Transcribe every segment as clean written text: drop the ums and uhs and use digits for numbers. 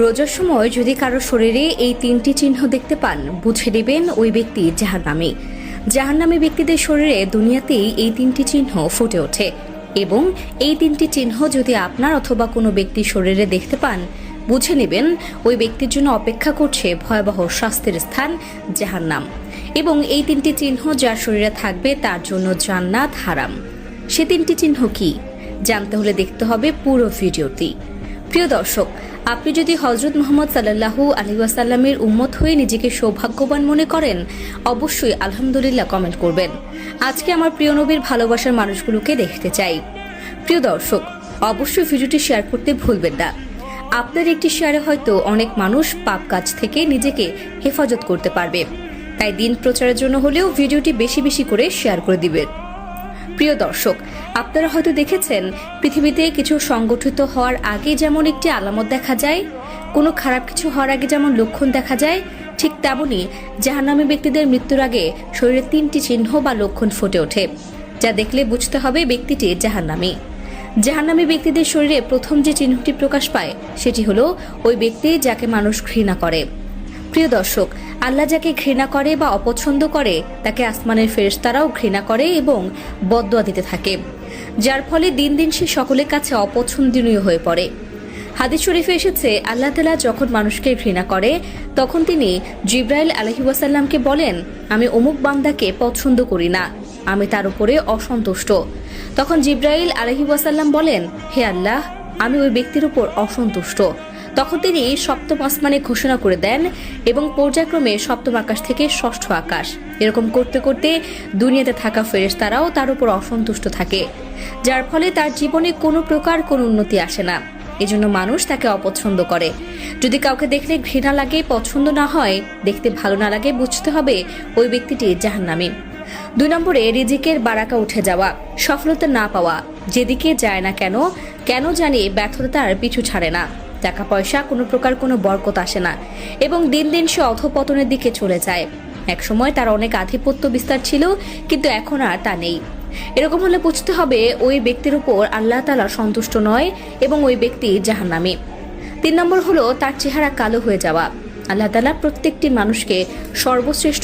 রোজার সময় যদি কারো শরীরে এই তিনটি চিহ্ন দেখতে পান, বুঝে নেবেন ওই ব্যক্তি জাহান্নামী। জাহান্নামী ব্যক্তিদের শরীরে দুনিয়াতেই এই তিনটি চিহ্ন ফুটে ওঠে এবং এই তিনটি চিহ্ন যদি আপনার অথবা কোনো ব্যক্তির শরীরে দেখতে পান, বুঝে নেবেন ওই ব্যক্তির জন্য অপেক্ষা করছে ভয়াবহ শাস্তির স্থান জাহান্নাম। এবং এই তিনটি চিহ্ন যার শরীরে থাকবে তার জন্য জান্নাত হারাম। সে তিনটি চিহ্ন কি জানতে হলে দেখতে হবে পুরো ভিডিওটি। প্রিয় দর্শক, আপনি যদি হযরত মুহাম্মদ সাল্লাল্লাহু আলাইহি ওয়াসাল্লামের উম্মত হয়ে নিজেকে সৌভাগ্যবান মনে করেন, অবশ্যই আলহামদুলিল্লাহ কমেন্ট করবেন। আজকে আমার প্রিয় নবীর ভালোবাসার মানুষগুলোকে দেখতে চাই। প্রিয় দর্শক, অবশ্যই ভিডিওটি শেয়ার করতে ভুলবেন না। আপনার একটি শেয়ারে হয়তো অনেক মানুষ পাপ কাজ থেকে নিজেকে হেফাজত করতে পারবে। তাই দিন প্রচারের জন্য হলেও ভিডিওটি বেশি বেশি করে শেয়ার করে দিবেন। প্রিয় দর্শক, আপনারা হয়তো দেখেছেন পৃথিবীতে কিছু সংগঠিত হওয়ার আগে যেমন একটি আলামত দেখা যায়, কোনো খারাপ কিছু হওয়ার আগে যেমন লক্ষণ দেখা যায়, ঠিক তেমনি জাহান্নামী ব্যক্তিদের মৃত্যুর আগে শরীরে তিনটি চিহ্ন বা লক্ষণ ফুটে ওঠে, যা দেখলে বুঝতে হবে ব্যক্তিটি জাহান্নামী। জাহান্নামী ব্যক্তিদের শরীরে প্রথম যে চিহ্নটি প্রকাশ পায় সেটি হলো ওই ব্যক্তি যাকে মানুষ ঘৃণা করে। প্রিয় দর্শক, আল্লাহ যাকে ঘৃণা করে বা অপছন্দ করে তাকে আসমানের ফেরেশতারাও ঘৃণা করে এবং বদদুয়া দিতে থাকে, যার ফলে দিন দিন সে সকলের কাছে অপছন্দনীয় হয়ে পড়ে। হাদিস শরীফে এসেছে, আল্লাহ তাআলা যখন মানুষকে ঘৃণা করে তখন তিনি জিবরাইল আলাইহিস সালামকে বলেন, আমি অমুক বান্দাকে পছন্দ করি না, আমি তার উপরে অসন্তুষ্ট। তখন জিবরাইল আলাইহিস সালাম বলেন, হে আল্লাহ, আমি ওই ব্যক্তির উপর অসন্তুষ্ট। তখন তিনি সপ্তম আসমানে ঘোষণা করে দেন এবং পর্যায়ক্রমে সপ্তম আকাশ থেকে ষষ্ঠ আকাশ, এরকম করতে করতে দুনিয়াতে থাকা ফেরেশতারাও তার উপর অসন্তুষ্ট থাকে, যার ফলে তার জীবনে কোনো প্রকার কোনো উন্নতি আসে না। এজন্য মানুষ তাকে অপছন্দ করে। যদি কাউকে দেখলে ঘৃণা লাগে, পছন্দ না হয়, দেখতে ভালো না লাগে, বুঝতে হবে ওই ব্যক্তিটি জাহান্নামী। 2 নম্বরে রিজিকের বারাকা উঠে যাওয়া, সফলতা না পাওয়া। যেদিকে যায় না কেন জানি ব্যর্থতা তার পিছু ছাড়ে না। টাকা পয়সা কোনো প্রকার কোনো বরকত আসে না এবং দিন দিন সে অধঃপতনের দিকে চলে যায়। একসময় তার অনেক আধিপত্য বিস্তার ছিল, কিন্তু এখন আর তা নেই। এরকম হলে বুঝতে হবে ওই ব্যক্তির উপর আল্লাহ তাআলা সন্তুষ্ট নয় এবং ওই ব্যক্তি জাহান্নামী। 3 নম্বর হলো তার চেহারা কালো হয়ে যাওয়া। আল্লাহ তাআলা প্রত্যেকটি মানুষকে সর্বশ্রেষ্ঠ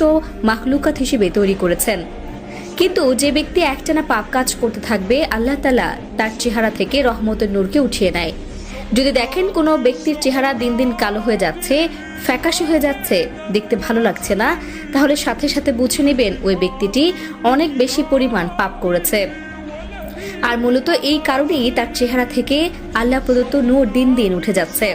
মাখলুকাত হিসেবে তৈরি করেছেন, কিন্তু যে ব্যক্তি একটানা পাপ কাজ করতে থাকবে আল্লাহ তাআলা তার চেহারা থেকে রহমতের নূরকে উঠিয়ে নেয়। যদি দেখেন কোনো ব্যক্তির চেহারা দিন দিন কালো হয়ে যাচ্ছে, ফ্যাকাশে হয়ে যাচ্ছে, দেখতে ভালো লাগছে না, তাহলে সাথে সাথে বুঝে নেবেন ওই ব্যক্তিটি অনেক বেশি পরিমাণ পাপ করেছে। আর মূলত এই কারণেই তার চেহারা থেকে আল্লাহ প্রদত্ত নূর দিন দিন উঠে যাচ্ছে।